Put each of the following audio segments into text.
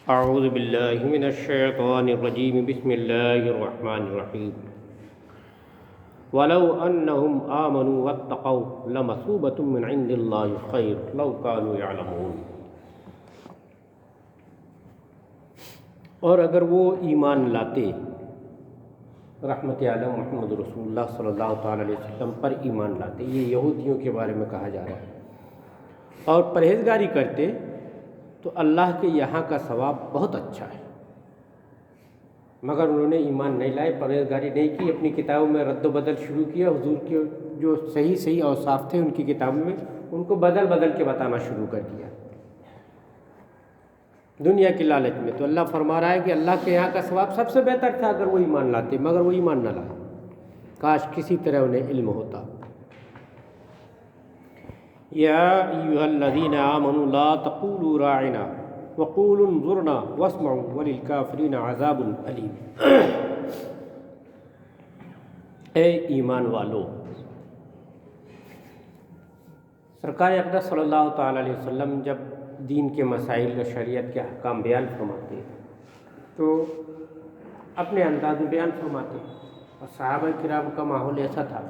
اعوذ باللہ من الشیطان الرجیم بسم اللہ الرحمن الرحیم ولو انہم آمنوا واتقوا لمثوبۃ من عند اللہ خیر لو کانوا یعلمون۔ اور اگر وہ ایمان لاتے، رحمت عالم محمد رسول اللہ صلی اللہ تعالی علیہ وسلم پر ایمان لاتے، یہ یہودیوں کے بارے میں کہا جا رہا ہے، اور پرہیزگاری کرتے تو اللہ کے یہاں کا ثواب بہت اچھا ہے۔ مگر انہوں نے ایمان نہیں لائے، پرہیزگاری نہیں کی، اپنی کتابوں میں رد و بدل شروع کیا، حضور کے جو صحیح اوصاف تھے ان کی کتابوں میں ان کو بدل بدل کے بتانا شروع کر دیا دنیا کے لالچ میں۔ تو اللہ فرما رہا ہے کہ اللہ کے یہاں کا ثواب سب سے بہتر تھا اگر وہ ایمان لاتے، مگر وہ ایمان نہ لائے، کاش کسی طرح انہیں علم ہوتا۔ یا ایھا الذین آمنوا لا تقولوا راعنا وقولوا انظرنا واسمعوا وللکافرین عذاب الیم۔ اے ایمان والو، سرکار اقدس صلی اللہ تعالی علیہ وسلم جب دین کے مسائل و شریعت کے احکام بیان فرماتے تو اپنے انداز میں بیان فرماتے، اور صحابہ کرام کا ماحول ایسا تھا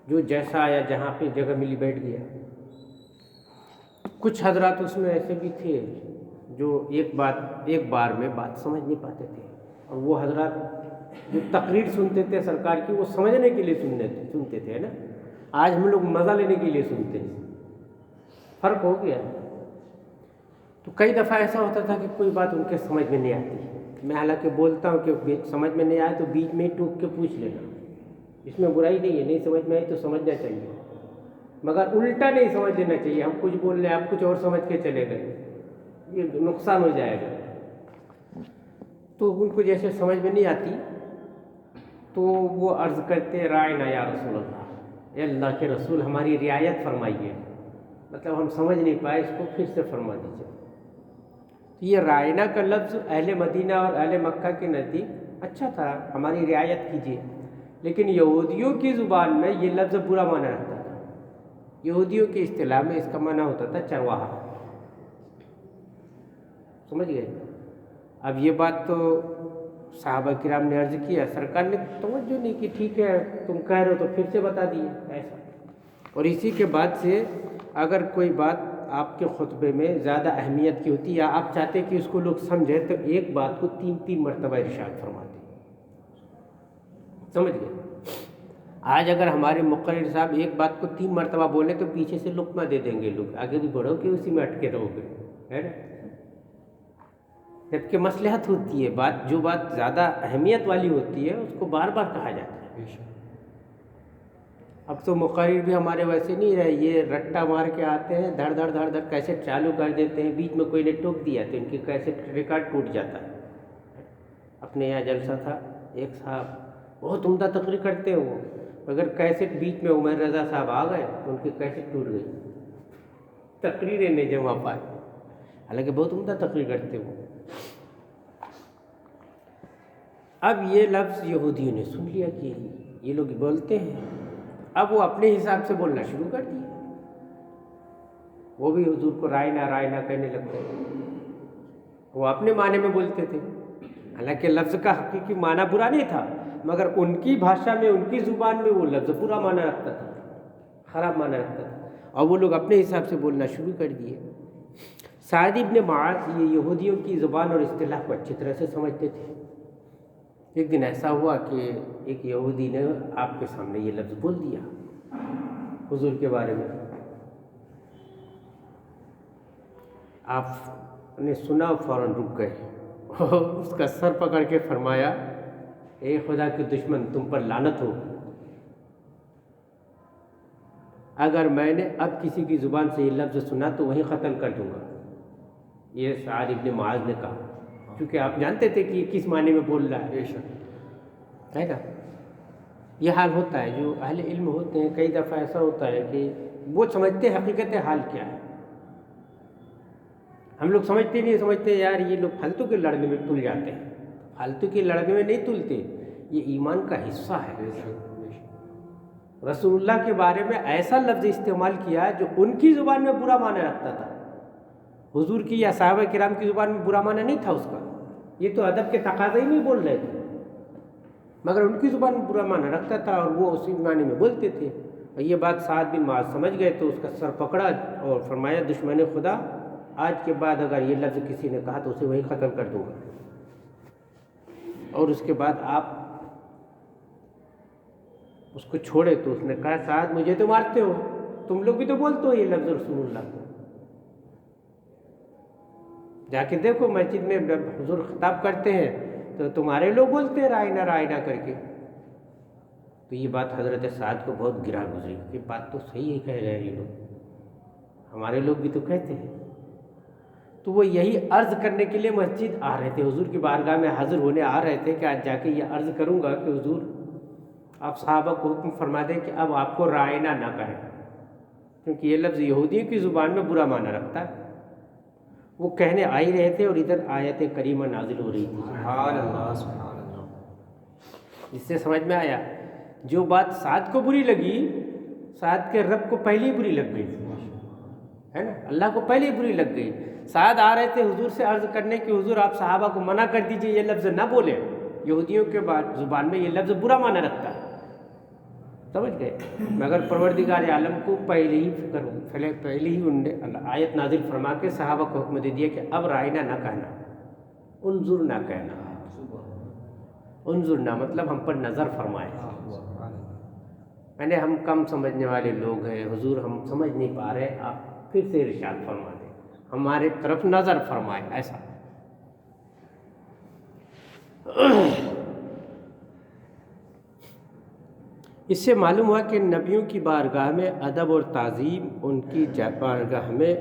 جو جیسا آیا جہاں پہ جگہ ملی بیٹھ گیا۔ کچھ حضرات اس میں ایسے بھی تھے جو ایک بار میں بات سمجھ نہیں پاتے تھے، اور وہ حضرات جو تقریر سنتے تھے سرکار کی وہ سمجھنے کے لیے سنتے تھے نا۔ آج ہم لوگ مزہ لینے کے لیے سنتے ہیں، فرق ہو گیا۔ تو کئی دفعہ ایسا ہوتا تھا کہ کوئی بات ان کے سمجھ میں نہیں آتی، میں حالانکہ بولتا ہوں کہ سمجھ میں نہیں آئے تو بیچ میں ٹوک کے پوچھ لینا، اس میں برائی نہیں ہے، نہیں سمجھ میں آئی تو سمجھنا چاہیے، مگر الٹا نہیں سمجھ لینا چاہیے، ہم کچھ بول رہے ہیں آپ کچھ اور سمجھ کے چلے گئے، یہ نقصان ہو جائے گا۔ تو ان کو جیسے سمجھ میں نہیں آتی تو وہ عرض کرتے رائنا یا رسول اللہ، اے اللہ کے رسول ہماری رعایت فرمائیے، مطلب ہم سمجھ نہیں پائے، اس کو پھر سے فرما دیجیے۔ تو یہ رائنا کا لفظ اہل مدینہ اور اہل مکہ کے نزدیک اچھا تھا، ہماری رعایت کیجیے، لیکن یہودیوں کی زبان میں یہ لفظ برا معنی رکھتا تھا۔ یہودیوں کی اصطلاح میں اس کا معنی ہوتا تھا چرواہا، سمجھ گئے؟ اب یہ بات تو صحابہ کرام نے عرض کیا، سرکار نے توجہ نہیں کی، ٹھیک ہے تم کہہ رہے ہو تو پھر سے بتا دیے ایسا۔ اور اسی کے بعد سے اگر کوئی بات آپ کے خطبے میں زیادہ اہمیت کی ہوتی یا آپ چاہتے کہ اس کو لوگ سمجھیں تو ایک بات کو 3 مرتبہ ارشاد فرماتے، سمجھ گئے؟ آج اگر ہمارے مقرر صاحب ایک بات کو 3 مرتبہ بولیں تو پیچھے سے لقمہ دے دیں گے لوگ، آگے بھی بڑھو کہ اسی میں اٹکے رہو گے، ہے نا؟ جبکہ مصلحت ہوتی ہے، جو بات زیادہ اہمیت والی ہوتی ہے اس کو بار بار کہا جاتا ہے۔ اب تو مقرر بھی ہمارے ویسے نہیں رہے، یہ رٹا مار کے آتے ہیں، دھڑ دھڑ کیسٹ چالو کر دیتے ہیں، بیچ میں کوئی نے ٹوک دیا تو ان کی کیسٹ ریکارڈ ٹوٹ جاتا ہے۔ اپنے یہاں جلسہ تھا، ایک صاحب بہت عمدہ تقریر کرتے ہیں وہ، اگر کیسٹ بیچ میں عمر رضا صاحب آ گئے تو ان کی کیسٹ ٹوٹ گئی، تقریریں نہیں جمع پائے، حالانکہ بہت عمدہ تقریر کرتے وہ۔ اب یہ لفظ یہودیوں نے سن لیا کہ یہ لوگ بولتے ہیں، اب وہ اپنے حساب سے بولنا شروع کر دیا، وہ بھی حضور کو رائنا کہنے لگتے ہیں، وہ اپنے معنی میں بولتے تھے، حالانکہ لفظ کا حقیقی معنی برا نہیں تھا، مگر ان کی بھاشا میں ان کی زبان میں وہ لفظ برا معنی رکھتا تھا، خراب معنی رکھتا تھا، اور وہ لوگ اپنے حساب سے بولنا شروع کر دیے۔ سعد ابن معاذ یہ یہودیوں کی زبان اور اصطلاح کو اچھی طرح سے سمجھتے تھے۔ ایک دن ایسا ہوا کہ ایک یہودی نے آپ کے سامنے یہ لفظ بول دیا حضور کے بارے میں، آپ نے سنا فوراً رک گئے اور اس کا سر پکڑ کے فرمایا، اے خدا کے دشمن تم پر لعنت ہو، اگر میں نے اب کسی کی زبان سے یہ لفظ سنا تو وہیں قتل کر دوں گا۔ یہ سعد ابن معاذ نے کہا، کیونکہ آپ جانتے تھے کہ یہ کس معنی میں بول رہا ہے نا؟ یہ حال ہوتا ہے، جو اہل علم ہوتے ہیں کئی دفعہ ایسا ہوتا ہے کہ وہ سمجھتے حقیقت حال کیا ہے، ہم لوگ سمجھتے یار یہ لوگ پھالتو کے لڑنے میں تل جاتے ہیں، پھالتو کے لڑنے میں نہیں تلتے، یہ ایمان کا حصہ ہے۔ رسول اللہ کے بارے میں ایسا لفظ استعمال کیا جو ان کی زبان میں برا معنی رکھتا تھا، حضور کی یا صحابہ کرام کی زبان میں برا معنی نہیں تھا اس کا، یہ تو ادب کے تقاضے میں بول رہے تھے، مگر ان کی زبان میں برا معنی رکھتا تھا اور وہ اسی معنی میں بولتے تھے. اور یہ بات سعد بن معاذ سمجھ گئے تو اس کا سر پکڑا اور فرمایا دشمن خدا آج کے بعد اگر یہ لفظ کسی نے کہا تو اسے وہیں ختم کر دوں گا. اور اس کے بعد آپ اس کو چھوڑے تو اس نے کہا سعد مجھے تو مارتے ہو، تم لوگ بھی تو بولتے ہو یہ لفظ رسول اللہ کو، جا کے دیکھو مسجد میں حضور خطاب کرتے ہیں تو تمہارے لوگ بولتے ہیں رائنا رائنا کر کے. تو یہ بات حضرت سعد کو بہت گرا گزری کہ بات تو صحیح ہی کہہ رہے ہیں یہ لوگ، ہمارے لوگ بھی تو کہتے ہیں. تو وہ یہی عرض کرنے کے لیے مسجد آ رہے تھے، حضور کی بارگاہ میں حاضر ہونے آ رہے تھے کہ آج جا کے یہ عرض کروں گا کہ حضور آپ صحابہ کو حکم فرما دیں کہ اب آپ کو رائنا نہ کہیں، کیونکہ یہ لفظ یہودیوں کی زبان میں برا معنی رکھتا ہے. وہ کہنے آ ہی رہے تھے اور ادھر آیت کریمہ نازل ہو رہی تھی. سبحان اللہ سبحان اللہ. اس سے سمجھ میں آیا جو بات سعد کو بری لگی سعد کے رب کو پہلے ہی بری لگ گئی ہے نا، اللہ کو پہلے ہی بری لگ گئی. سعد آ رہے تھے حضور سے عرض کرنے کہ حضور آپ صحابہ کو منع کر دیجئے یہ لفظ نہ بولیں، یہودیوں کے زبان میں یہ لفظ برا معنی رکھتا ہے. سمجھ گئے؟ مگر پروردگار عالم کو پہلے ہی فکر ہو، پہلے ہی ان نے آیت نازل فرما کے صحابہ کو حکم دے دیا کہ اب رائنا نہ کہنا، انظر نہ کہنا. انظر نہ مطلب ہم پر نظر فرمائے. ہم کم سمجھنے والے لوگ ہیں حضور، ہم سمجھ نہیں پا رہے، آپ پھر سے ارشاد فرما دیں، ہمارے طرف نظر فرمائے. ایسا اس سے معلوم ہوا کہ نبیوں کی بارگاہ میں ادب اور تعظیم، ان کی بارگاہ میں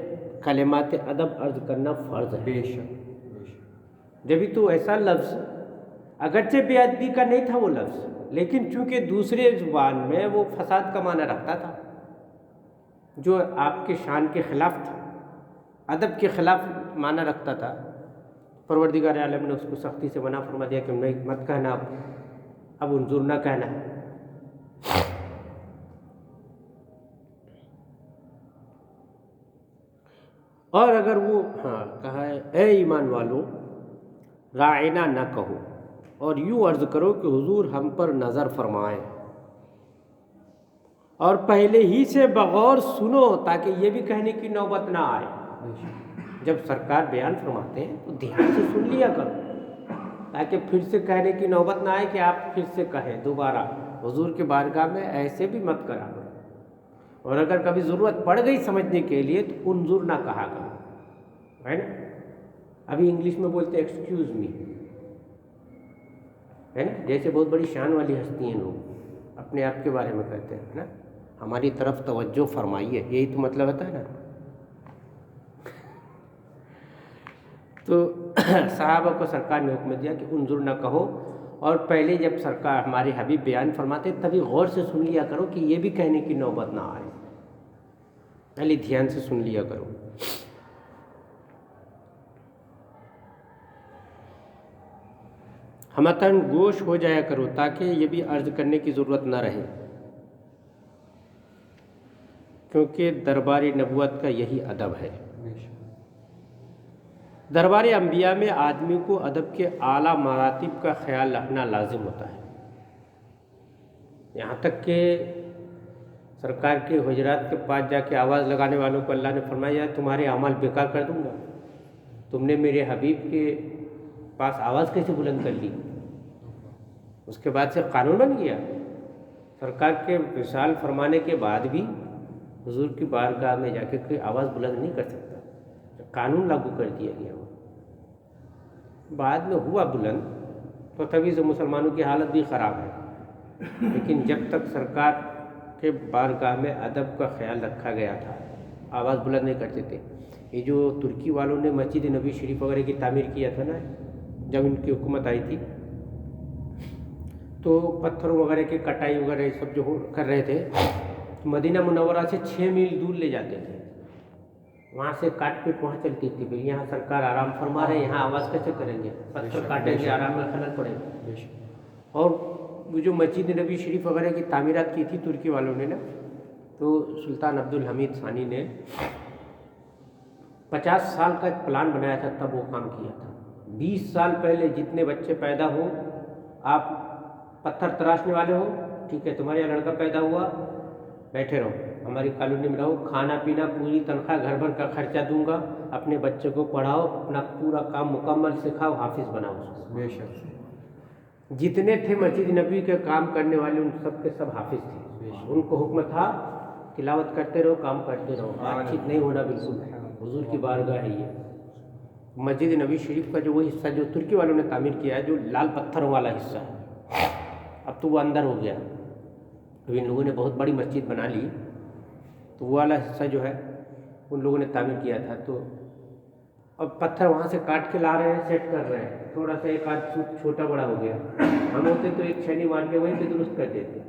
کلمات ادب عرض کرنا فرض ہے. بے شک. جبھی تو ایسا لفظ اگرچہ بے ادبی کا نہیں تھا وہ لفظ، لیکن چونکہ دوسرے زبان میں وہ فساد کا معنی رکھتا تھا جو آپ کے شان کے خلاف تھا، ادب کے خلاف معنی رکھتا تھا. پروردگار عالم نے اس کو سختی سے منع فرما دیا کہ نہیں مت کہنا، اب انظر نہ کہنا. اور اگر وہ کہا ہے اے ایمان والو رائنا نہ کہو اور یوں عرض کرو کہ حضور ہم پر نظر فرمائیں، اور پہلے ہی سے بغور سنو تاکہ یہ بھی کہنے کی نوبت نہ آئے. جب سرکار بیان فرماتے ہیں تو دھیان سے سن لیا کرو تاکہ پھر سے کہنے کی نوبت نہ آئے کہ آپ پھر سے کہیں دوبارہ. حضور کے بارگاہ میں ایسے بھی مت کرا کرو، اور اگر کبھی ضرورت پڑ گئی سمجھنے کے لیے تو انظر نہ کہا کرو، ہے نا. ابھی انگلش میں بولتے ایکسکیوز می، ہے نا، جیسے بہت بڑی شان والی ہستی ہیں لوگ اپنے آپ کے بارے میں کہتے ہیں نا، ہماری طرف توجہ فرمائیے، یہی تو مطلب ہوتا ہے نا. تو صحابہ کو سرکار نے حکم دیا کہ انظر نہ کہو، اور پہلے جب سرکار ہمارے حبیب بیان فرماتے تبھی غور سے سن لیا کرو کہ یہ بھی کہنے کی نوبت نہ آئے، پہلے دھیان سے سن لیا کرو. ہمتاً گوش ہو جایا کرو تاکہ یہ بھی عرض کرنے کی ضرورت نہ رہے، کیونکہ دربار نبوت کا یہی ادب ہے. دربار انبیاء میں آدمی کو ادب کے اعلیٰ مراتب کا خیال رکھنا لازم ہوتا ہے. یہاں تک کہ سرکار کے حجرات کے پاس جا کے آواز لگانے والوں کو اللہ نے فرمایا تمہارے اعمال بیکار کر دوں گا، تم نے میرے حبیب کے پاس آواز کیسے بلند کر لی. اس کے بعد سے قانون بن گیا، سرکار کے وصال فرمانے کے بعد بھی حضور کی بارگاہ میں جا کے کوئی آواز بلند نہیں کر سکتا، قانون لاگو کر دیا گیا. بعد میں ہوا بلند تو تبھی سے مسلمانوں کی حالت بھی خراب ہے، لیکن جب تک سرکار کے بارگاہ میں ادب کا خیال رکھا گیا تھا آواز بلند نہیں کرتے تھے. یہ جو ترکی والوں نے مسجد نبی شریف وغیرہ کی تعمیر کیا تھا نا، جب ان کی حکومت آئی تھی تو پتھروں وغیرہ کی کٹائی وغیرہ سب جو کر رہے تھے مدینہ منورہ سے 6 میل دور لے جاتے تھے، وہاں سے کاٹ پیٹ وہاں چلتی تھی. بھئی یہاں سرکار آرام فرما رہے ہیں، یہاں آواز کیسے کریں گے، پتھر کاٹیں گے، آرام میں خلل پڑے گا. اور وہ جو مسجد نبی شریف وغیرہ کی تعمیرات کی تھی ترکی والوں نے نا، تو سلطان عبد الحمید ثانی نے 50 سال کا ایک پلان بنایا تھا، تب وہ کام کیا تھا۔ 20 سال پہلے جتنے بچے پیدا ہوں، آپ پتھر تراشنے والے ہو، ٹھیک ہے، تمہارے یہاں لڑکا پیدا ہوا، بیٹھے رہو، ہماری کالونی میں رہو، کھانا پینا پوری تنخواہ، گھر بھر کا خرچہ دوں گا، اپنے بچے کو پڑھاؤ، اپنا پورا کام مکمل سکھاؤ، حافظ بناؤ اس کو۔ بے شک جتنے تھے مسجد نبوی کے کام کرنے والے، ان سب کے سب حافظ تھے۔ ان کو حکم تھا تلاوت کرتے رہو، کام کرتے رہو، بات چیت نہیں ہونا بالکل۔ حضور کی بارگاہ ہے یہ مسجد نبوی شریف کا، جو وہ حصہ جو ترکی والوں نے تعمیر کیا ہے، جو لال پتھروں والا حصہ ہے، اب تو وہ اندر ہو گیا۔ اب ان لوگوں نے بہت بڑی مسجد بنا لی، تو وہ والا حصہ جو ہے ان لوگوں نے تعمیر کیا تھا، تو اب پتھر وہاں سے کاٹ کے لا رہے ہیں، سیٹ کر رہے ہیں، تھوڑا سا ایک آدھ فٹ چھوٹا بڑا ہو گیا، ہم ہوتے تو ایک چھینی مار کے وہیں پہ درست کر دیتے،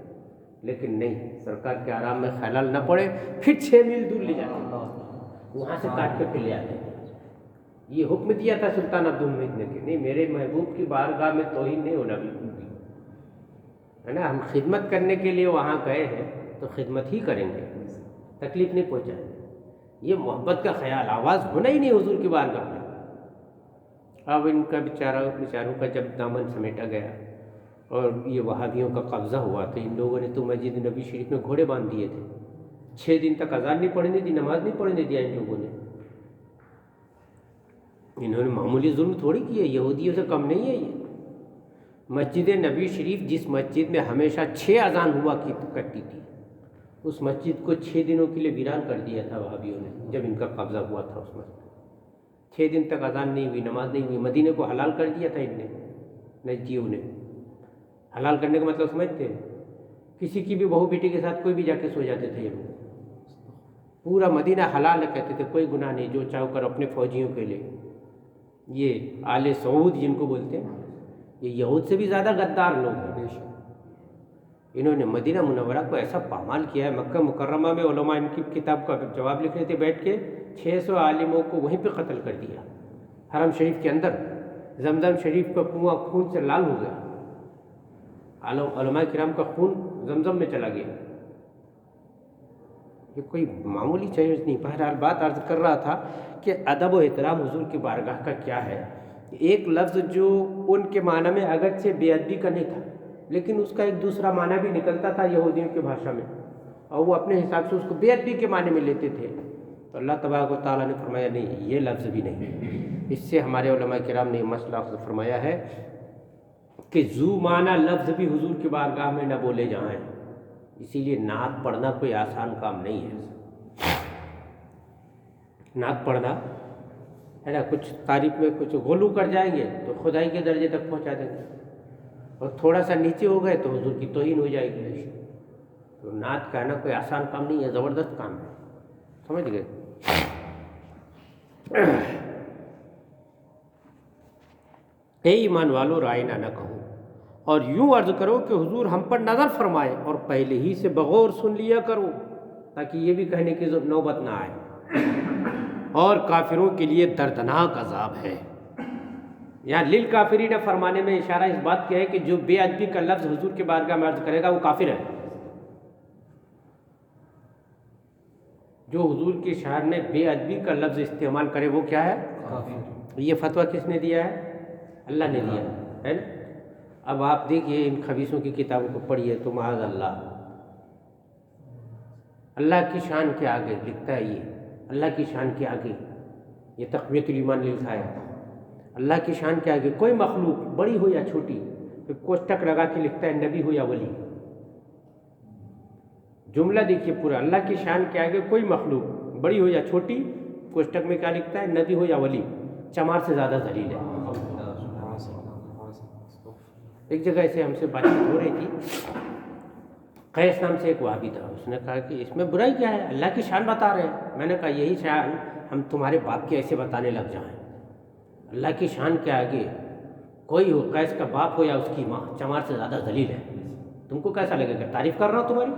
لیکن نہیں، سرکار کے آرام میں خلل نہ پڑے، پھر 6 میل دور لے جاتے، وہاں سے کاٹ کے پھر لے آتے۔ یہ حکم دیا تھا سلطان عبد الحمید نے کہ نہیں، میرے محبوب کی بارگاہ میں توہین نہیں ہونا بالکل بھی، ہے نا۔ ہم خدمت کرنے کے لیے وہاں گئے ہیں تو خدمت ہی کریں گے، تکلیف نہیں پہنچائیں گے۔ یہ محبت کا خیال، آواز ہونا ہی نہیں حضور کی بارگاہ میں۔ اب ان کا بیچاروں کا جب دامن سمیٹا گیا اور یہ وہابیوں کا قبضہ ہوا، تو ان لوگوں نے تو مسجد نبی شریف میں گھوڑے باندھ دیے تھے، 6 دن تک اذان نہیں پڑھنے دی، نماز نہیں پڑھنے دیا ان لوگوں نے۔ انہوں نے معمولی ظلم تھوڑی کیا، یہودیوں سے کم نہیں ہے یہ۔ مسجد نبی شریف، جس مسجد میں ہمیشہ 6 اذان ہوا کرتی تھی، اس مسجد کو 6 دنوں کے لیے ویران کر دیا تھا وہابیوں نے، جب ان کا قبضہ ہوا تھا اس مسجد۔ 6 دن تک اذان نہیں ہوئی، نماز نہیں ہوئی، مدینے کو حلال کر دیا تھا ان نے، نجدیوں نے۔ حلال کرنے کا مطلب سمجھتے ہیں؟ کسی کی بھی بہو بیٹی کے ساتھ کوئی بھی جا کے سو جاتے تھے یہ لوگ، پورا مدینہ حلال ہے کہتے تھے، کوئی گناہ نہیں، جو چاہو کر اپنے فوجیوں کے لیے۔ یہ آل سعود جن کو بولتے ہیں، یہ یہود سے بھی زیادہ غدار لوگ ہیں۔ انہوں نے مدینہ منورہ کو ایسا پامال کیا ہے، مکہ مکرمہ میں علماء ان کی کتاب کا جواب لکھ رہے تھے بیٹھ کے، 600 عالموں کو وہیں پہ قتل کر دیا، حرم شریف کے اندر۔ زمزم شریف کا کنواں خون سے لال ہو گیا، علماء کرام کا خون زمزم میں چلا گیا۔ یہ کوئی معمولی چیز نہیں۔ بہرحال بات عرض کر رہا تھا کہ ادب و احترام حضور کی بارگاہ کا کیا ہے۔ ایک لفظ جو ان کے معنی میں اگرچہ بے ادبی کا نہیں تھا، لیکن اس کا ایک دوسرا معنی بھی نکلتا تھا یہودیوں کی بھاشا میں، اور وہ اپنے حساب سے اس کو بے ادبی کے معنی میں لیتے تھے۔ تو اللہ تبارک و تعالیٰ نے فرمایا نہیں، یہ لفظ بھی نہیں۔ اس سے ہمارے علماء کرام نے مسئلہ فرمایا ہے کہ ذو معنی لفظ بھی حضور کی بارگاہ میں نہ بولے جائیں، اسی لیے نعت پڑھنا کوئی آسان کام نہیں ہے۔ نعت پڑھنا ہے نا، کچھ تعریف میں کچھ غلو کر جائیں گے تو خدائی کے درجے تک پہنچا دیں گے، اور تھوڑا سا نیچے ہو گئے تو حضور کی توہین ہو جائے گی۔ تو نعت کہنا کوئی آسان کام نہیں ہے، زبردست کام ہے، سمجھ گئے۔ اے ایمان والو، رائنا نہ کہو، اور یوں عرض کرو کہ حضور ہم پر نظر فرمائے، اور پہلے ہی سے بغور سن لیا کرو، تاکہ یہ بھی کہنے کی نوبت نہ آئے۔ اور کافروں کے لیے دردناک عذاب ہے۔ یہاں للکافرین فرمانے میں اشارہ اس بات کیا ہے کہ جو بے ادبی کا لفظ حضور کے بارگاہ میں عرض کرے گا وہ کافر ہے۔ جو حضور کی شان میں بے ادبی کا لفظ استعمال کرے وہ کیا ہے؟ کافر۔ یہ فتویٰ کس نے دیا ہے؟ اللہ نے دیا ہے نا۔ اب آپ دیکھیے ان خبیثوں کی کتابوں کو پڑھیے تو معاذ اللہ، اللہ کی شان کے آگے لکھتا ہے، یہ اللہ کی شان کے آگے، یہ تقویۃ الایمان لکھا ہے، اللہ کی شان کے آگے کوئی مخلوق بڑی ہو یا چھوٹی، کوشٹک لگا کے لکھتا ہے نبی ہو یا ولی۔ جملہ دیکھیے پورا، اللہ کی شان کے آگے کوئی مخلوق بڑی ہو یا چھوٹی، کوشٹک میں کیا لکھتا ہے؟ نبی ہو یا ولی، چمار سے زیادہ ذلیل ہے۔ ایک جگہ ایسے ہم سے بات چیت ہو رہی تھی، قیس نام سے ایک وہابی تھا، اس نے کہا کہ اس میں برائی کیا ہے، اللہ کی شان بتا رہے ہیں۔ میں نے کہا یہی شان ہم تمہارے باپ کے ایسے بتانے لگ جائیں، اللہ کی شان کے آگے کوئی ہو، قیس کا باپ ہو یا اس کی ماں، چمار سے زیادہ ذلیل ہے، تم کو کیسا لگے گا؟ تعریف کر رہا ہوں تمہاری،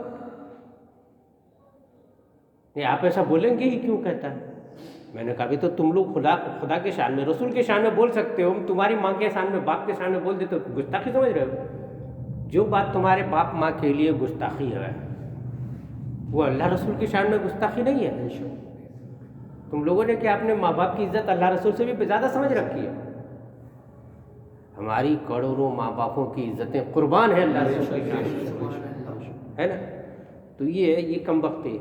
نہیں آپ ایسا بولیں گے ہی کیوں کہتا ہے؟ میں نے کہا بھی تو تم لوگ خدا کے شان میں، رسول کے شان میں بول سکتے ہو، تمہاری ماں کے شان میں، باپ کے شان میں بول دیتے ہو، گستاخی سمجھ رہے ہو؟ جو بات تمہارے باپ ماں کے لیے گستاخی ہے وہ اللہ رسول کی شان میں گستاخی نہیں ہے۔ تم لوگوں نے کیا اپنے ماں باپ کی عزت اللہ رسول سے بھی زیادہ سمجھ رکھی ہے؟ ہماری کروڑوں ماں باپوں کی عزتیں قربان ہیں اللہ رسول کی شان، ہے نا؟ تو یہ کم بختی ہے۔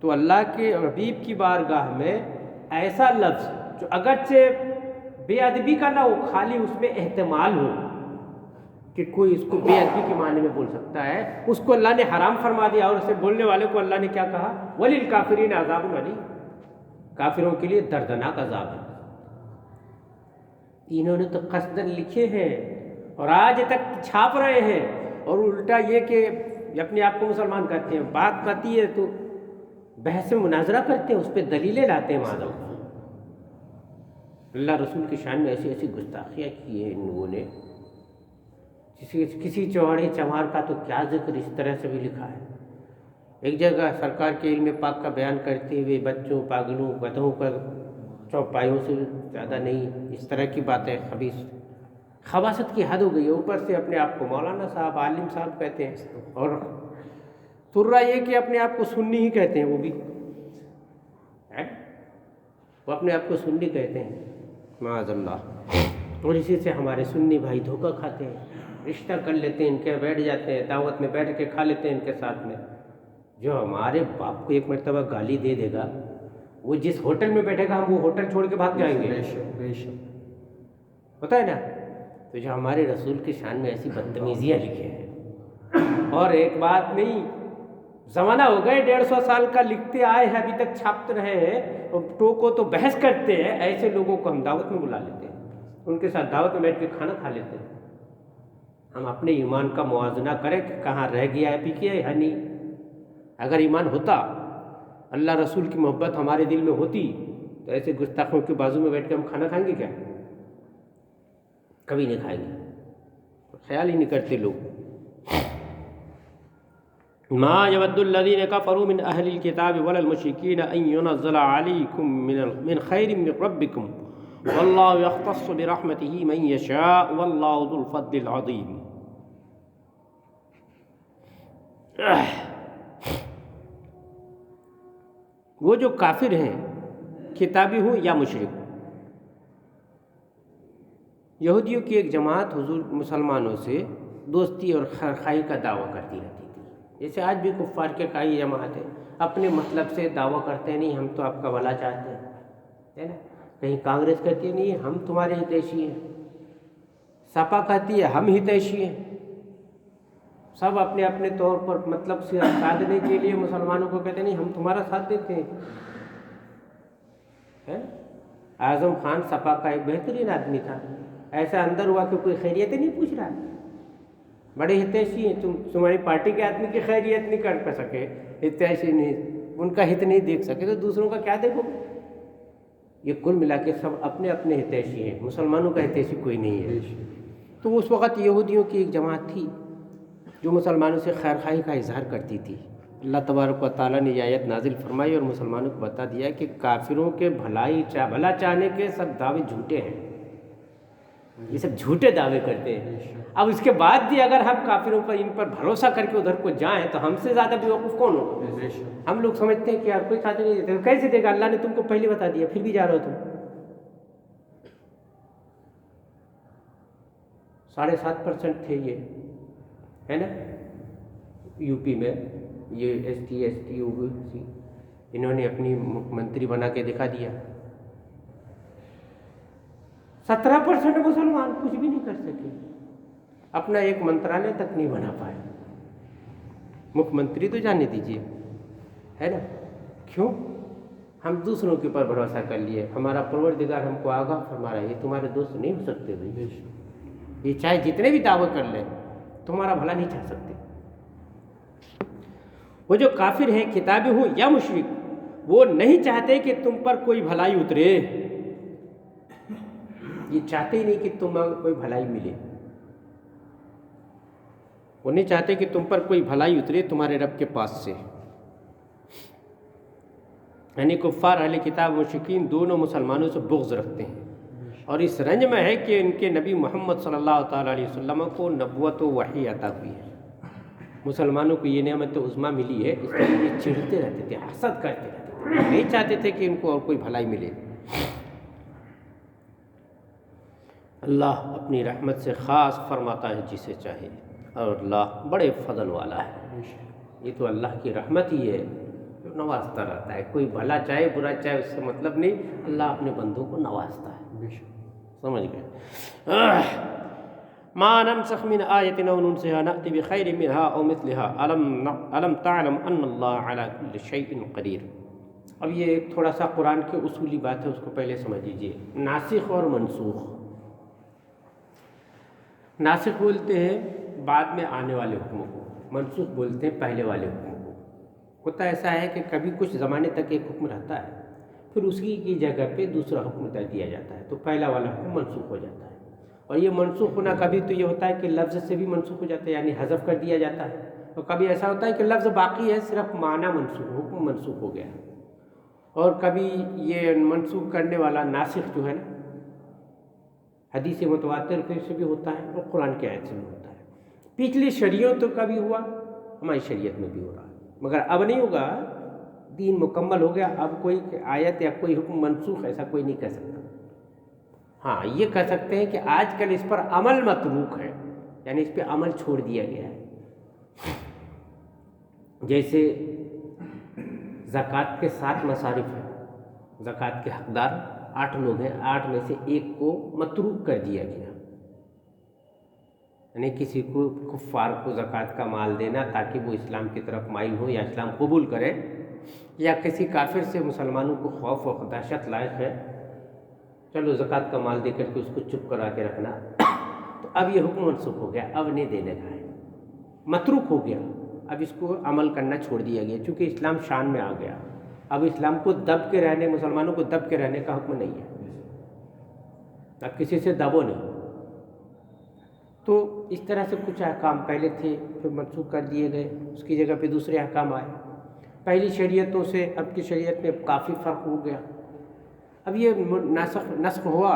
تو اللہ کے حبیب کی بارگاہ میں ایسا لفظ جو اگرچہ بے ادبی کا نہ ہو، خالی اس میں احتمال ہو کہ کوئی اس کو بے ادبی کے معنی میں بول سکتا ہے، اس کو اللہ نے حرام فرما دیا، اور اسے بولنے والے کو اللہ نے کیا کہا؟ وَلِلْكَافِرِينَ عَذَابٌ عَلِيمٌ، کافروں کے لیے دردناک عذاب ہے۔ انہوں نے تو قصداً لکھے ہیں اور آج تک چھاپ رہے ہیں، اور الٹا یہ کہ اپنے آپ کو مسلمان کہتے ہیں، بات کرتی ہے تو بحث مناظرہ کرتے ہیں، اس پہ دلیلیں لاتے ہیں معاذ اللہ۔ اللہ رسول کی شان میں ایسی ایسی گستاخیاں کی ہیں ان لوگوں نے، کسی چوہڑے چمار کا تو کیا ذکر اس طرح سے بھی لکھا ہے۔ ایک جگہ سرکار کے علم پاک کا بیان کرتے ہوئے بچوں، پاگلوں، گدھوں کا چوپایوں سے زیادہ نہیں، اس طرح کی باتیں خبیث، خباثت کی حد ہو گئی ہے۔ اوپر سے اپنے آپ کو مولانا صاحب، عالم صاحب کہتے ہیں، اور ترا یہ کہ اپنے آپ کو سنی ہی کہتے ہیں، وہ بھی وہ اپنے آپ کو سنی کہتے ہیں معاذ اللہ۔ اور اسی سے ہمارے سنی بھائی دھوکہ کھاتے ہیں، رشتہ کر لیتے ہیں، ان کے بیٹھ جاتے ہیں، دعوت میں بیٹھ کے کھا لیتے ہیں ان کے ساتھ میں۔ جو ہمارے باپ کو ایک مرتبہ گالی دے دے گا، وہ جس ہوٹل میں بیٹھے گا ہم وہ ہوٹل چھوڑ کے بھاگ جائیں گے، پتہ ہے نا؟ تو جو ہمارے رسول کی شان میں ایسی بدتمیزیاں لکھے ہیں، اور ایک بات نہیں، زمانہ ہو گئے 150 سال کا لکھتے آئے ہیں، ابھی تک چھاپتے رہے ہیں، اور ٹوکو تو بحث کرتے ہیں، ایسے لوگوں کو ہم دعوت میں بلا لیتے ہیں، ان کے ساتھ دعوت میں بیٹھ کے کھانا کھا لیتے ہیں۔ ہم اپنے ایمان کا موازنہ کریں کہ کہاں رہ گیا ہے، پیچھے ہے نہیں۔ اگر ایمان ہوتا، اللہ رسول کی محبت ہمارے دل میں ہوتی، تو ایسے گستاخوں کے بازو میں بیٹھ کے ہم کھانا کھائیں گے کیا؟ کبھی نہیں کھائیں گے، خیال ہی نہیں کرتے لوگ۔ ما يود الذين كفروا من اهل الكتاب ولا المشركين ان ينزل عليكم من خير من ربكم والله يختص برحمته من يشاء والله ذو الفضل العظيم۔ وہ جو کافر ہیں، کتابی ہوں یا مشرک، یہودیوں کی ایک جماعت حضور مسلمانوں سے دوستی اور خیرخواہی کا دعویٰ کرتی رہتی تھی، جیسے آج بھی کفار کے کئی جماعتیں اپنے مطلب سے دعویٰ کرتے ہیں، نہیں ہم تو آپ کا بھلا چاہتے ہیں، ہے نا؟ کہیں کانگریس کہتی ہے نہیں ہم تمہارے ہتیشی ہیں، سپا کہتی ہے ہم ہتیشی ہیں، سب اپنے اپنے طور پر مطلب سے سادھنے کے لیے مسلمانوں کو کہتے ہیں نہیں ہم تمہارا ساتھ دیتے ہیں۔ اعظم خان سپا کا ایک بہترین آدمی تھا، ایسا اندر ہوا کہ کوئی خیریت نہیں پوچھ رہا، بڑے ہتیشی ہیں، تمہاری پارٹی کے آدمی کی خیریت نہیں کر سکے، ہتیشی نہیں، ان کا ہت نہیں دیکھ سکے تو دوسروں کا کیا دیکھو؟ یہ کل ملا کے سب اپنے اپنے ہتیشی ہیں، مسلمانوں کا ہتیشی کوئی نہیں ہے۔ تو اس وقت یہودیوں کی ایک جماعت تھی جو مسلمانوں سے خیرخواہی کا اظہار کرتی تھی۔ اللہ تبارک و تعالیٰ نے یہ آیت نازل فرمائی اور مسلمانوں کو بتا دیا کہ کافروں کے بھلا چاہنے کے سب دعوے جھوٹے ہیں، یہ سب جھوٹے دعوے کرتے ہیں۔ اب اس کے بعد بھی اگر ہم کافروں پر ان پر بھروسہ کر کے ادھر کو جائیں تو ہم سے زیادہ بیوقوف کون ہو؟ ہم لوگ سمجھتے ہیں کہ یار کوئی ساتھ نہیں دیتے، کیسے دے گا؟ اللہ نے تم کو پہلے بتا دیا، پھر بھی جا رہے ہو تم۔ 7.5% تھے یہ، ہے نا، یو پی میں یہ ایس ٹی OBC، انہوں نے اپنی منتری بنا کے دکھا دیا۔ 17% مسلمان کچھ بھی نہیں کر سکے، اپنا ایک منترالیہ تک نہیں بنا پائے، مکھ منتری تو جانے دیجیے، ہے نا؟ کیوں؟ ہم دوسروں کے اوپر بھروسہ کر لیے، ہمارا پروردگار ہم کو آگاہ فرما رہا ہے یہ تمہارے دوست نہیں ہو سکتے بھائی، یہ چاہے جتنے بھی دعوے کر لیں تمہارا بھلا نہیں چاہ سکتے۔ وہ جو کافر ہیں کتابی ہوں یا مشرک، وہ نہیں چاہتے کہ تم پر کوئی بھلائی اترے، یہ چاہتے ہی نہیں کہ تم کوئی بھلائی ملے، وہ نہیں چاہتے کہ تم پر کوئی بھلائی اترے تمہارے رب کے پاس سے۔ یعنی کفار اہل کتاب مشرکین دونوں مسلمانوں سے بغض رکھتے ہیں، اور اس رنج میں ہے کہ ان کے نبی محمد صلی اللہ تعالیٰ علیہ وسلم کو نبوت و وحی عطا ہوئی ہے، مسلمانوں کو یہ نعمت عظمیٰ ملی ہے، اس کے لیے چڑھتے رہتے تھے، حسد کرتے رہتے تھے، نہیں چاہتے تھے کہ ان کو اور کوئی بھلائی ملے۔ اللہ اپنی رحمت سے خاص فرماتا ہے جسے چاہے، اور اللہ بڑے فضل والا ہے۔ یہ تو اللہ کی رحمت ہی ہے جو نوازتا رہتا ہے، کوئی بھلا چاہے برا چاہے اس سے مطلب نہیں، اللہ اپنے بندوں کو نوازتا ہے۔ سمجھ گئے؟ ما ننسخ من آیۃ او ننسها نأتی بخیر منها او مثلها الم تعلم ان اللہ علی کل شیء قدیر۔ اب یہ ایک تھوڑا سا قرآن کی اصولی بات ہے، اس کو پہلے سمجھ لیجیے۔ ناسخ اور منسوخ، ناسخ بولتے ہیں بعد میں آنے والے حکموں کو، منسوخ بولتے ہیں پہلے والے حکموں کو۔ ہوتا ایسا ہے کہ کبھی کچھ زمانے تک ایک حکم رہتا ہے، پھر اسی کی جگہ پہ دوسرا حکم دیا جاتا ہے، تو پہلا والا حکم منسوخ ہو جاتا ہے۔ اور یہ منسوخ ہونا کبھی تو یہ ہوتا ہے کہ لفظ سے بھی منسوخ ہو جاتا ہے، یعنی حذف کر دیا جاتا ہے، اور کبھی ایسا ہوتا ہے کہ لفظ باقی ہے، صرف معنی منسوخ، حکم منسوخ ہو گیا۔ اور کبھی یہ منسوخ کرنے والا ناسخ جو ہے نا، حدیث متواتر سے بھی ہوتا ہے اور قرآن کی آیت سے بھی ہوتا ہے۔ پچھلی شریعتوں کا بھی ہوا، ہماری شریعت میں بھی ہو رہا ہے، مگر اب نہیں ہوگا، دین مکمل ہو گیا، اب کوئی آیت یا کوئی حکم منسوخ ایسا کوئی نہیں کہہ سکتا۔ ہاں یہ کہہ سکتے ہیں کہ آج کل اس پر عمل متروک ہے، یعنی اس پہ عمل چھوڑ دیا گیا ہے۔ جیسے زکوٰۃ کے 7 مصارف ہیں، زکوٰۃ کے حقدار 8 لوگ ہیں، 8 میں سے ایک کو متروک کر دیا گیا، یعنی کسی کو کفار کو زکوٰۃ کا مال دینا تاکہ وہ اسلام کی طرف مائل ہو یا اسلام قبول کرے، یا کسی کافر سے مسلمانوں کو خوف و دہشت لائق ہے، چلو زکوٰۃ کا مال دے کر کے اس کو چپ کرا کے رکھنا، تو اب یہ حکم منسوخ ہو گیا، اب نہیں دینے کا ہے، متروک ہو گیا، اب اس کو عمل کرنا چھوڑ دیا گیا، چونکہ اسلام شان میں آ گیا، اب اسلام کو دب کے رہنے، مسلمانوں کو دب کے رہنے کا حکم نہیں ہے، اب کسی سے دبو نہیں۔ تو اس طرح سے کچھ احکام پہلے تھے، پھر منسوخ کر دیے گئے، اس کی جگہ پہ دوسرے احکام آئے۔ پہلی شریعتوں سے اب کی شریعت میں کافی فرق ہو گیا۔ اب یہ نسخ ہوا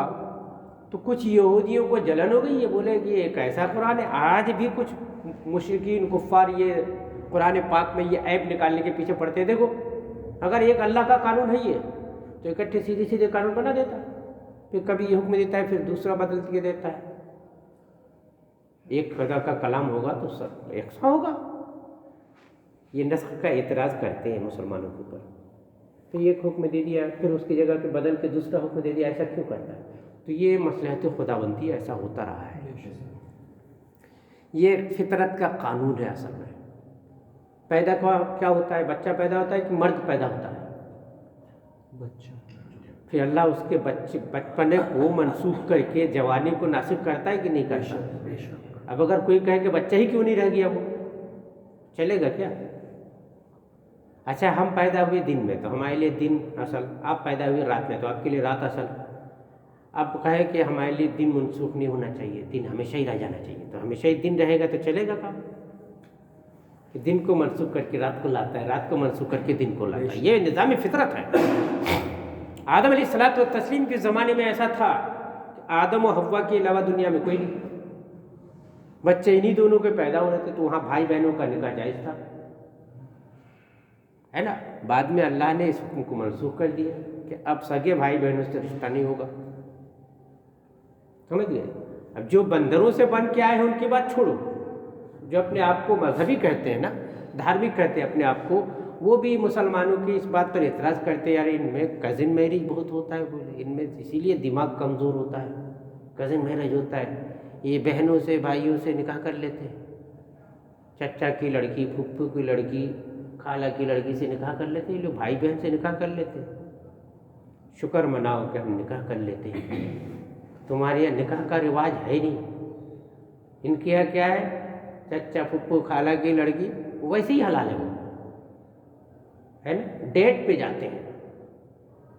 تو کچھ یہودیوں کو جلن ہو گئی، یہ بولے کہ یہ ایک ایسا قرآن ہے، آج بھی کچھ مشرکین کفار یہ قرآن پاک میں یہ عیب نکالنے کے پیچھے پڑتے، دیکھو اگر ایک اللہ کا قانون ہے یہ تو اکٹھے سیدھے سیدھے قانون بنا دیتا، پھر کبھی یہ حکم دیتا ہے پھر دوسرا بدل کے دیتا ہے۔ ایک خدا کا کلام ہوگا تو سب یکساں ہوگا۔ یہ نسخ کا اعتراض کرتے ہیں مسلمانوں کے اوپر، تو ایک حکم دے دیا پھر اس کی جگہ پہ بدل کے دوسرا حکم دے دیا، ایسا کیوں کرتا ہے؟ تو یہ مصلحت خداوندی، ایسا ہوتا رہا ہے، یہ فطرت کا قانون ہے۔ اصل میں پیدا کیا ہوتا ہے؟ بچہ پیدا ہوتا ہے کہ مرد پیدا ہوتا ہے؟ بچہ۔ پھر اللہ اس کے بچپنے کو منسوخ کر کے جوانی کو ناسخ کرتا ہے کہ نہیں کرتا؟ اب اگر کوئی کہے کہ بچہ ہی کیوں نہیں رہ گیا، وہ چلے گا کیا؟ اچھا ہم پیدا ہوئے دن میں تو ہمارے لیے دن اصل، آپ پیدا ہوئے رات میں تو آپ کے لیے رات اصل۔ آپ کہے کہ ہمارے لیے دن منسوخ نہیں ہونا چاہیے، دن ہمیشہ ہی رہ جانا چاہیے، تو ہمیشہ ہی دن رہے گا تو چلے گا کام؟ کہ دن کو منسوخ کر کے رات کو لاتا ہے، رات کو منسوخ کر کے دن کو لاتا ہے، یہ نظام فطرت ہے۔ آدم علیہ الصلوۃ والتسلیم کے زمانے میں ایسا تھا کہ آدم و حوا کے علاوہ دنیا میں کوئی نہیں، بچے انہی دونوں کے پیدا ہو رہے تھے، تو وہاں بھائی بہنوں کا نکاح جائز تھا، ہے نا؟ بعد میں اللہ نے اس حکم کو منسوخ کر دیا کہ اب سگے بھائی بہنوں سے رشتہ نہیں ہوگا، سمجھ گئے؟ اب جو بندروں سے بن کے آئے ہیں ان کی بات چھوڑو، جو اپنے آپ کو مذہبی کہتے ہیں نا، دھارمک کہتے ہیں اپنے آپ کو، وہ بھی مسلمانوں کی اس بات پر اعتراض کرتے ہیں، یار ان میں کزن میرج بہت ہوتا ہے، بولے ان میں اسی لیے دماغ کمزور ہوتا ہے، کزن میرج ہوتا ہے، یہ بہنوں سے بھائیوں سے نکاح کر لیتے ہیں، چچا کی لڑکی، پھپھو کی لڑکی، خالہ کی لڑکی سے نکاح کر لیتے ہیں، یہ لوگ بھائی بہن سے نکاح کر لیتے ہیں، شکر مناؤ کہ ہم نکاح کر لیتے ہیں، تمہارے یہاں نکاح کا رواج ہے نہیں، ان کے یہاں کیا ہے؟ چچا پھپھو خالہ کی لڑکی ویسے ہی حلال ہے، وہ ہے نا، ڈیٹ پہ جاتے ہیں۔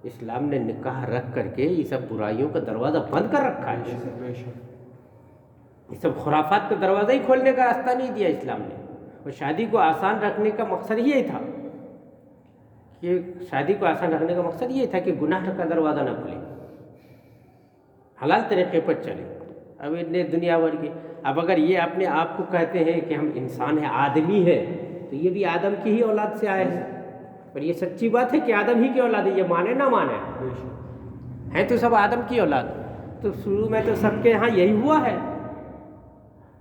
اسلام نے نکاح رکھ کر کے یہ سب برائیوں کا دروازہ بند کر رکھا ہے، یہ سب خرافات کا دروازہ ہی کھولنے کا راستہ نہیں دیا اسلام نے، اور شادی کو آسان رکھنے کا مقصد یہی تھا کہ شادی کو آسان رکھنے کا مقصد یہ تھا کہ گناہ کا دروازہ نہ کھلے، حلال طریقے پر چلے۔ اب اتنے دنیا بھر کے، اب اگر یہ اپنے آپ کو کہتے ہیں کہ ہم انسان ہیں، آدمی ہے، تو یہ بھی آدم کی ہی اولاد سے آئے ہیں، پر یہ سچی بات ہے کہ آدم ہی کی اولاد ہے، یہ مانے نہ مانے، بے شک ہیں تو سب آدم کی اولاد، تو شروع میں تو سب کے یہاں یہی ہوا ہے۔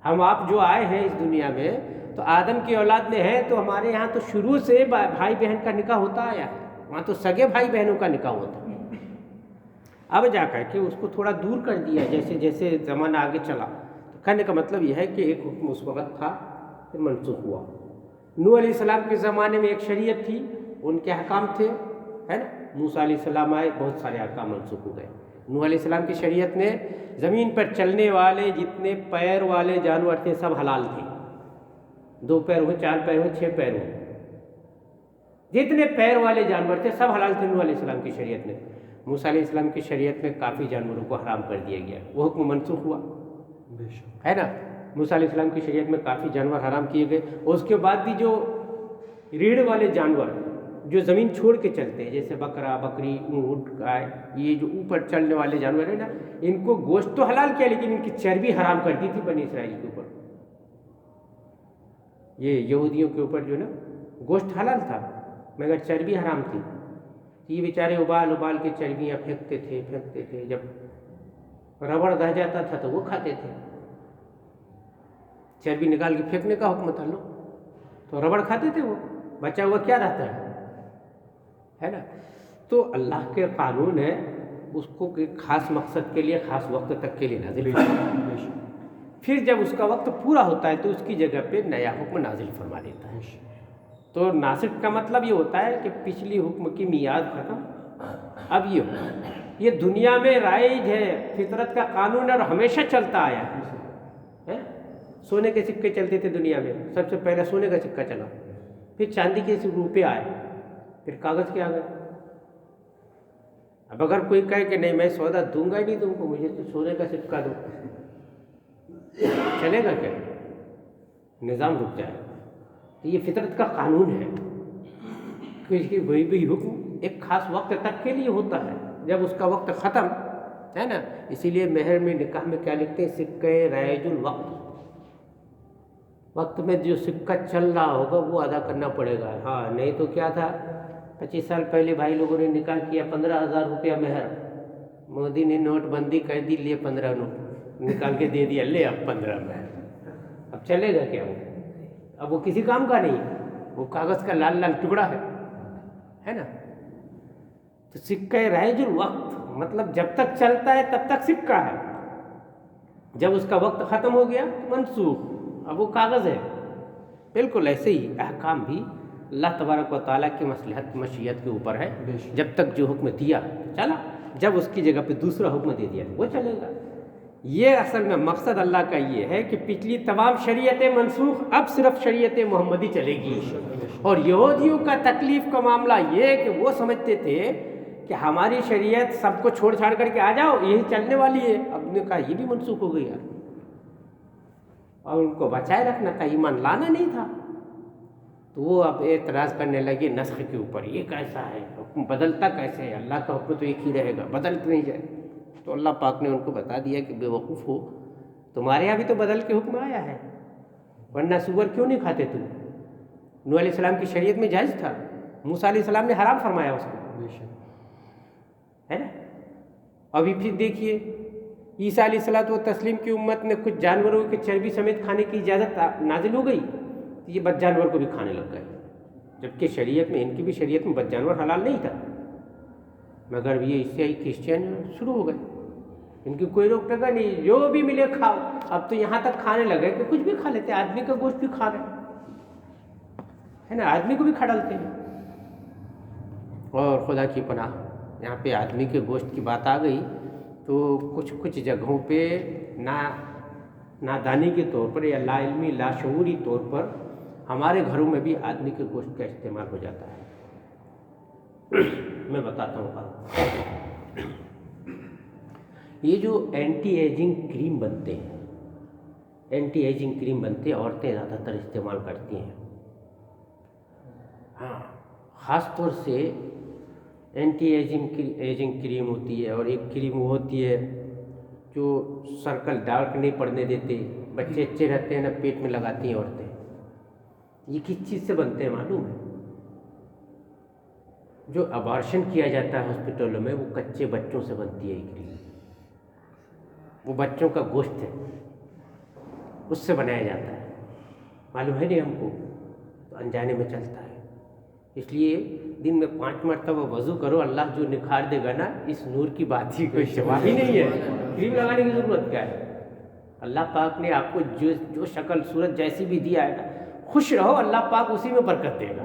ہم آپ جو آئے ہیں اس دنیا میں تو آدم کی اولاد میں ہیں، تو ہمارے یہاں تو شروع سے بھائی بہن کا نکاح ہوتا آیا ہے، وہاں تو سگے بھائی بہنوں کا نکاح ہوتا ہے۔ اب جا کر کے اس کو تھوڑا دور کر دیا جیسے جیسے زمانہ آگے چلا، تو کہنے کا مطلب یہ ہے کہ ایک حکم اس وقت تھا پھر منسوخ ہوا۔ نوح علیہ السلام کے زمانے میں ایک شریعت تھی، ان کے احکام تھے، ہے نا، موسیٰ علیہ السلام آئے، بہت سارے احکام منسوخ ہو گئے۔ نوح علیہ السلام کی شریعت نے زمین پر چلنے والے جتنے پیر والے جانور تھے سب حلال تھے، 2 پیر ہو، 4 پیر ہو، 6 پیر ہو، جتنے پیر والے جانور تھے سب حلال تھے نوح علیہ السلام کی شریعت میں۔ موسیٰ علیہ السلام کی شریعت میں کافی جانوروں کو حرام کر دیا گیا، وہ حکم منسوخ ہوا، بے شک ہے نا۔ موسیٰ علیہ السلام کی شریعت میں کافی جانور حرام کیے گئے، اور اس کے بعد بھی جو ریڑھ والے جانور جو زمین چھوڑ کے چلتے ہیں، جیسے بکرا، بکری، اونٹ، گائے، یہ جو اوپر چلنے والے جانور ہیں نا، ان کو گوشت تو حلال کیا لیکن ان کی چربی حرام کر دی تھی بنی اسرائیل کے اوپر۔ یہ یہودیوں کے اوپر جو نا گوشت حلال تھا مگر چربی حرام تھی، یہ بیچارے ابال ابال کے چربیاں پھینکتے تھے، جب ربڑ رہ جاتا تھا تو وہ کھاتے تھے، چربی نکال کے پھینکنے کا حکم تھا لو، تو ربڑ کھاتے تھے، وہ بچا ہوا کیا رہتا ہے نا۔ تو اللہ کے قانون ہے، اس کو ایک خاص مقصد کے لیے خاص وقت تک کے لیے نازل فرماتا ہے، پھر جب اس کا وقت پورا ہوتا ہے تو اس کی جگہ پہ نیا حکم نازل فرما دیتا ہے۔ تو ناسخ کا مطلب یہ ہوتا ہے کہ پچھلی حکم کی میعاد ختم، اب یہ حکم، یہ دنیا میں رائج ہے، فطرت کا قانون ہے اور ہمیشہ چلتا آیا ہے۔ سونے کے سکے چلتے تھے دنیا میں، سب سے پہلے سونے کا سکہ چلا، پھر چاندی کے روپے آئے، پھر کاغذ کے آ گئے۔ اب اگر کوئی کہے کہ نہیں میں سودا دوں گا ہی نہیں تم کو، مجھے تو سونے کا سکہ دو، چلے گا کیا؟ نظام رک جائے گا۔ یہ فطرت کا قانون ہے کہ اس کی کوئی بھی حکم ایک خاص وقت تک کے لیے ہوتا ہے، جب اس کا وقت ختم ہے نا، اسی لیے مہر میں نکاح میں کیا لکھتے ہیں، سکہ رائج الوقت، وقت میں جو سکہ چل رہا ہوگا وہ ادا کرنا پڑے گا۔ ہاں نہیں تو کیا تھا، 25 سال پہلے بھائی لوگوں نے نکاح کیا، 15,000 روپیہ مہر، مودی نے نوٹ بندی کر دی، لیے 15 نوٹ نکال کے دے دیا، لے اب 15 مہر۔ اب چلے گا کیا وہ؟ اب وہ کسی کام کا نہیں، وہ کاغذ کا لال لال ٹکڑا ہے نا۔ تو سکہ رائج الوقت مطلب جب تک چلتا ہے تب تک سکہ ہے، جب اس کا وقت ختم ہو گیا منسوخ، اب وہ کاغذ ہے۔ بالکل ایسے ہی احکام بھی اللہ تبارک و تعالیٰ کی مصلحت مشیت کے اوپر ہے، جب تک جو حکم دیا چلا، جب اس کی جگہ پہ دوسرا حکم دے دیا وہ چلے گا۔ یہ اصل میں مقصد اللہ کا یہ ہے کہ پچھلی تمام شریعتیں منسوخ، اب صرف شریعت محمدی چلے گی۔ اور یہودیوں کا تکلیف کا معاملہ یہ ہے کہ وہ سمجھتے تھے کہ ہماری شریعت سب کو چھوڑ چھاڑ کر کے آ جاؤ، یہی چلنے والی ہے، اب نے کہا یہ بھی منسوخ ہو گئی ہے، اور ان کو بچائے رکھنا تھا، ایمان لانا نہیں تھا۔ تو وہ اب اعتراض کرنے لگے نسخ کے اوپر، یہ کیسا ہے حکم، بدلتا کیسے ہے، اللہ کا حکم تو ایک ہی رہے گا، بدل نہیں جائے۔ تو اللہ پاک نے ان کو بتا دیا کہ بے وقوف ہو، تمہارے یہاں بھی تو بدل کے حکم آیا ہے، ورنہ سور کیوں نہیں کھاتے تم؟ نوح علیہ السلام کی شریعت میں جائز تھا، موسیٰ علیہ السلام نے حرام فرمایا اس کو، ہے نا۔ ابھی پھر دیکھیے عیسیٰ علیہ الصلوۃ والتسلیم کی امت نے کچھ جانوروں کی چربی سمیت کھانے کی اجازت نازل ہو گئی، یہ بد جانور کو بھی کھانے لگ گئے، جبکہ شریعت میں، ان کی بھی شریعت میں بد جانور حلال نہیں تھا، مگر یہ عیسائی کرسچین شروع ہو گئے، ان کی کوئی روک ٹوک نہیں، جو بھی ملے کھاؤ۔ اب تو یہاں تک کھانے لگے کہ کچھ بھی کھا لیتے، آدمی کا گوشت بھی کھا رہے ہے نا، آدمی کو بھی کھا ڈالتے ہیں۔ اور خدا کی پناہ یہاں پہ آدمی کے گوشت کی بات آ گئی تو کچھ جگہوں پہ نادانی کے طور پر یا لا علمی لا شعوری طور پر ہمارے گھروں میں بھی آدمی کے گوشت کا استعمال ہو جاتا ہے۔ میں بتاتا ہوں، یہ جو اینٹی ایجنگ کریم بنتے ہیں، اینٹی ایجنگ کریم بنتے ہیں، عورتیں زیادہ تر استعمال کرتی ہیں، ہاں خاص طور سے اینٹی ایجنگ کریم ہوتی ہے، اور ایک کریم وہ ہوتی ہے جو سرکل ڈارک نہیں پڑنے دیتے، بچے اچھے رہتے ہیں نا، پیٹ میں لگاتی ہیں عورتیں۔ یہ کس چیز سے بنتے ہیں معلوم ہے؟ جو ابارشن کیا جاتا ہے ہاسپٹلوں میں وہ کچے بچوں سے بنتی ہے یہ کریم، وہ بچوں کا گوشت ہے، اس سے بنایا جاتا ہے، معلوم ہے نہیں ہم کو، تو انجانے میں چلتا ہے۔ اس لیے دن میں 5 مرتبہ وضو کرو، اللہ جو نکھار دے گا نا، اس نور کی بات ہی کوئی جواب ہی نہیں ہے، کریم لگانے کی ضرورت کیا ہے؟ اللہ پاک نے آپ کو جو شکل صورت جیسی بھی دیا ہے نا، خوش رہو، اللہ پاک اسی میں برکت دے گا۔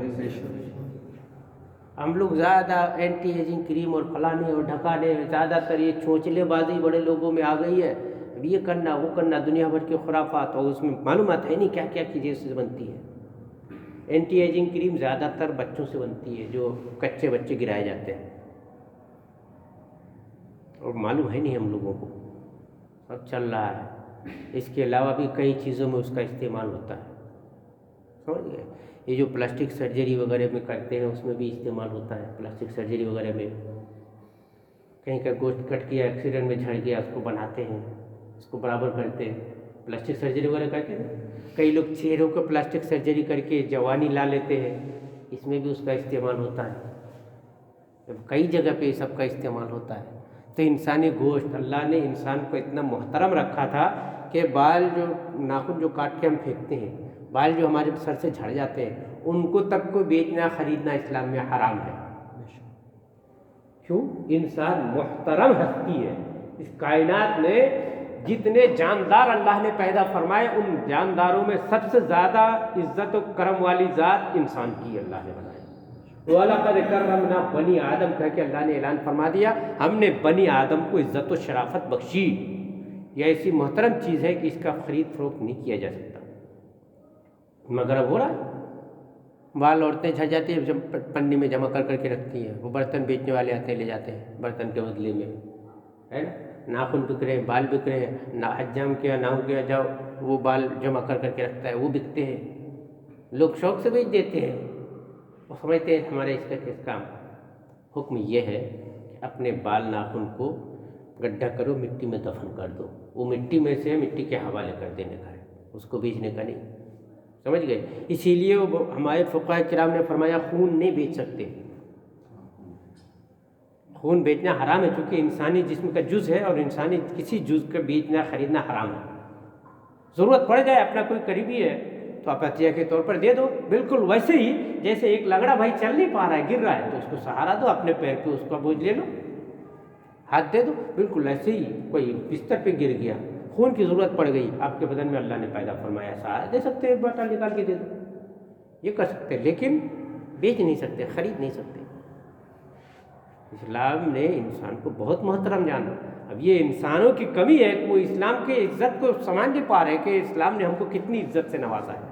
ہم لوگ زیادہ اینٹی ایجنگ کریم اور فلانے اور ڈھکانے، زیادہ تر یہ چونچلے بازی بڑے لوگوں میں آ گئی ہے، اب یہ کرنا وہ کرنا، دنیا بھر کے خرافات، اور اس میں معلومات ہے نہیں کیا کیا چیزیں سے بنتی ہے۔ اینٹی ایجنگ کریم زیادہ تر بچوں سے بنتی ہے، جو کچے بچے گرائے جاتے ہیں، اور معلوم ہے نہیں ہم لوگوں کو، سب چل رہا ہے۔ اس کے علاوہ بھی کئی چیزوں میں اس کا استعمال ہوتا ہے، سمجھ گئے؟ یہ جو پلاسٹک سرجری وغیرہ میں کرتے ہیں اس میں بھی استعمال ہوتا ہے، پلاسٹک سرجری وغیرہ میں کہیں کا گوشت کٹ گیا، ایکسیڈنٹ میں جھڑ گیا، اس کو بناتے ہیں، اس کو برابر کرتے ہیں، پلاسٹک سرجری وغیرہ کرتے ہیں۔ کئی لوگ چہروں کو پلاسٹک سرجری کر کے جوانی لا لیتے ہیں، اس میں بھی اس کا استعمال ہوتا ہے، کئی جگہ پہ سب کا استعمال ہوتا ہے۔ تو انسانی گوشت، اللہ نے انسان کو اتنا محترم رکھا تھا کہ بال جو ناخن جو کاٹ کے ہم پھینکتے ہیں، بال جو ہمارے سر سے جھڑ جاتے ہیں، ان کو تک کو بیچنا خریدنا اسلام میں حرام ہے۔ کیوں؟ انسان محترم ہستی ہے، اس کائنات میں جتنے جاندار اللہ نے پیدا فرمائے، ان جانداروں میں سب سے زیادہ عزت و کرم والی ذات انسان کی اللہ نے بنائی۔ وَلَقَدْ كَرَّمْنَا بنی آدم کہہ کے اللہ نے اعلان فرما دیا، ہم نے بنی آدم کو عزت و شرافت بخشی۔ یہ ایسی محترم چیز ہے کہ اس کا خرید فروخت نہیں کیا جا سکتا۔ مگر اب ہو رہا ہے، بال عورتیں جھڑ جاتی ہیں، پنی میں جمع کر کے رکھتی ہیں، وہ برتن بیچنے والے آتے ہیں لے جاتے ہیں برتن کے بدلے میں، ہے نا؟ ناخن بک رہے ہیں، بال بک رہے ہیں، نہ حجام کیا نہ ہو گیا جاؤ، وہ بال جمع کر کے رکھتا ہے، وہ بکتے ہیں، لوگ شوق سے بیچ دیتے ہیں، وہ سمجھتے ہیں ہمارے اس کا کس کام۔ حکم یہ ہے کہ اپنے بال ناخن کو گڈھا کرو، مٹی میں دفن کر دو، وہ مٹی میں سے مٹی کے حوالے کر دینے کا ہے، اس کو بیچنے کا نہیں، سمجھ گئے؟ اسی لیے وہ ہمارے فقہاء کرام نے فرمایا خون نہیں بیچ سکتے، خون بیچنا حرام ہے، چونکہ انسانی جسم کا جز ہے، اور انسانی کسی جز کا بیچنا خریدنا حرام ہے۔ ضرورت پڑ جائے، اپنا کوئی قریبی ہے تو آپ عطیہ کے طور پر دے دو، بالکل ویسے ہی جیسے ایک لنگڑا بھائی چل نہیں پا رہا ہے، گر رہا ہے، تو اس کو سہارا دو، اپنے پیر پہ اس کا بوجھ لے لو، ہاتھ دے دو، بالکل ایسے ہی کوئی بستر پہ گر گیا، خون کی ضرورت پڑ گئی آپ کے بدن میں، اللہ نے پیدا فرمایا، سہارا دے سکتے ہیں، باٹل نکال کے دے دو، یہ کر سکتے ہیں، لیکن بیچ نہیں سکتے، خرید نہیں سکتے۔ اسلام نے انسان کو بہت محترم جانا۔ اب یہ انسانوں کی کمی ہے کہ وہ اسلام کے عزت کو سمجھ نہیں پا رہے کہ اسلام نے ہم کو کتنی عزت سے نوازا ہے۔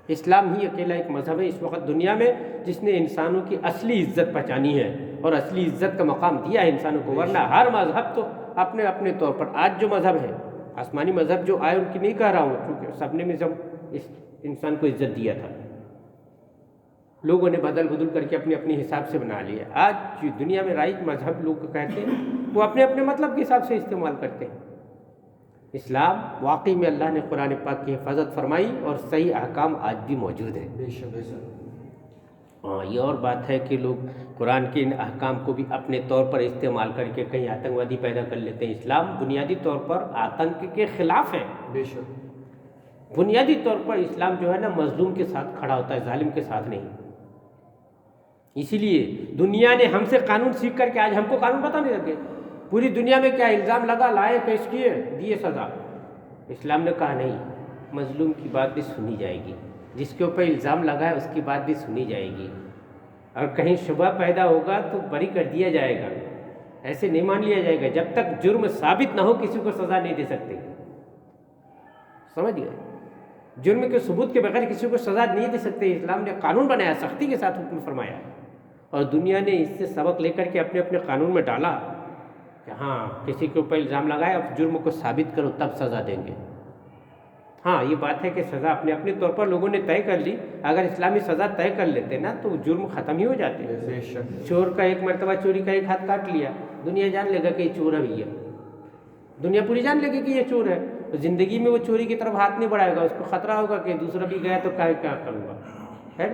اسلام ہی اکیلا ایک مذہب ہے اس وقت دنیا میں جس نے انسانوں کی اصلی عزت پہچانی ہے اور اصلی عزت کا مقام دیا ہے انسانوں کو، ورنہ ہر مذہب تو اپنے اپنے طور پر، آج جو مذہب ہے، آسمانی مذہب جو آئے ان کی نہیں کہہ رہا ہوں، کیونکہ سب نے اس انسان کو عزت دیا تھا، لوگوں نے بدل کر کے اپنے اپنے حساب سے بنا لیا۔ آج دنیا میں رائج مذہب لوگ کہتے ہیں وہ اپنے اپنے مطلب کے حساب سے استعمال کرتے ہیں۔ اسلام واقعی میں اللہ نے قرآن پاک کی حفاظت فرمائی اور صحیح احکام آج بھی موجود ہیں۔ ہاں، یہ اور بات ہے کہ لوگ قرآن کے ان احکام کو بھی اپنے طور پر استعمال کر کے کہیں آتنکوادی پیدا کر لیتے ہیں۔ اسلام بنیادی طور پر آتنک کے خلاف ہے، بنیادی طور پر اسلام جو ہے نا مظلوم کے ساتھ کھڑا ہوتا ہے، ظالم کے ساتھ نہیں۔ اسی لیے دنیا نے ہم سے قانون سیکھ کر کے آج ہم کو قانون پتہ نہیں لگے، پوری دنیا میں کیا الزام لگا، لائے، پیش کیے، دیے سزا۔ اسلام نے کہا نہیں، مظلوم کی بات بھی سنی جائے گی، جس کے اوپر الزام لگا ہے اس کی بات بھی سنی جائے گی، اور کہیں شبہ پیدا ہوگا تو بری کر دیا جائے گا، ایسے نہیں مان لیا جائے گا، جب تک جرم ثابت نہ ہو کسی کو سزا نہیں دے سکتے، سمجھ گئے؟ جرم کے ثبوت کے بغیر کسی کو سزا نہیں دے سکتے۔ اسلام نے قانون بنایا، سختی کے ساتھ حکم فرمایا، اور دنیا نے اس سے سبق لے کر کے اپنے اپنے قانون میں ڈالا کہ ہاں کسی کے اوپر الزام لگائے، اب جرم کو ثابت کرو تب سزا دیں گے۔ ہاں یہ بات ہے کہ سزا اپنے اپنے طور پر لوگوں نے طے کر لی، اگر اسلامی سزا طے کر لیتے نا تو جرم ختم ہی ہو جاتے۔ چور کا ایک مرتبہ چوری کا ایک ہاتھ کاٹ لیا، دنیا جان لے گا کہ یہ چور ہے، بھیا دنیا پوری جان لے گی کہ یہ چور ہے، تو زندگی میں وہ چوری کی طرف ہاتھ نہیں بڑھائے گا، اس کو خطرہ ہوگا کہ دوسرا بھی گیا تو کیا کروں گا، ہے